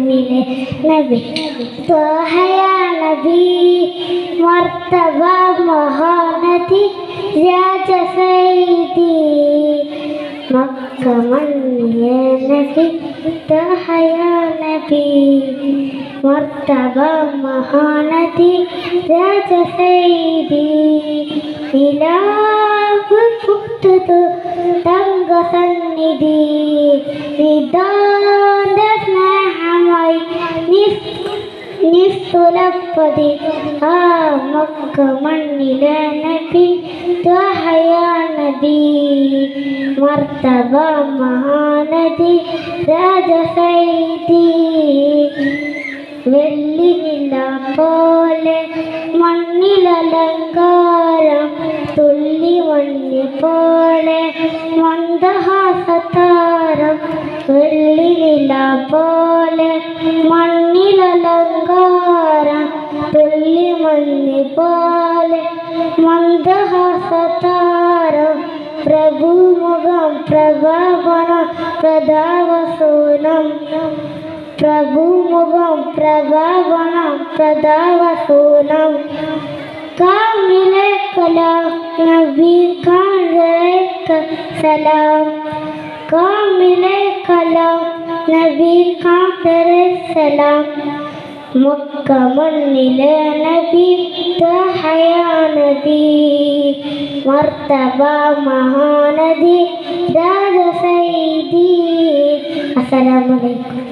മണ്ണിലെ നബി ത്വഹയ നബി മർത്തബ മഹാനതി രാജ സൈദി മക്ക മണ്ണിലെ നബി ത്വഹയ നബി മർത്തബ മഹാനതി രാജ സൈദി ഇലാഹു പുത്തുതു തങ്ക സന്നിധി നിദാന്ത സ്നേഹമായി നിസ്തുലപ്പതി ആ മക്ക മണ്ണിലെ നബി ത്വഹയ നബി മർത്തബ മഹാനദി രാജ സൈദി വെള്ളിനില പോലെ മണ്ണിലലങ്കാരം തുള്ളി മണ്ണി പോലെ മന്ദഹാസതാരം വെള്ളിനില പോലെ മണ്ണിലലങ്കാരം തുള്ളി മണ്ണി പോലെ മന്ദഹാസതാരം പ്രഭുമുഖം പ്രഭാവനം പ്രതാവസൂനം പ്രഭുമുഖം പ്രഭാവനം പ്രതാവസൂനം കാമിലെ കലാം നബി കാമിലെ സലാം കാമിലെ കലാം നബി കാമിലെ സലാം മക്ക മണ്ണിലെ നബി ത്വഹയ നബി മർത്തബ മഹാനദി രാജ സൈദി. അസ്സലാമു അലൈക്കും.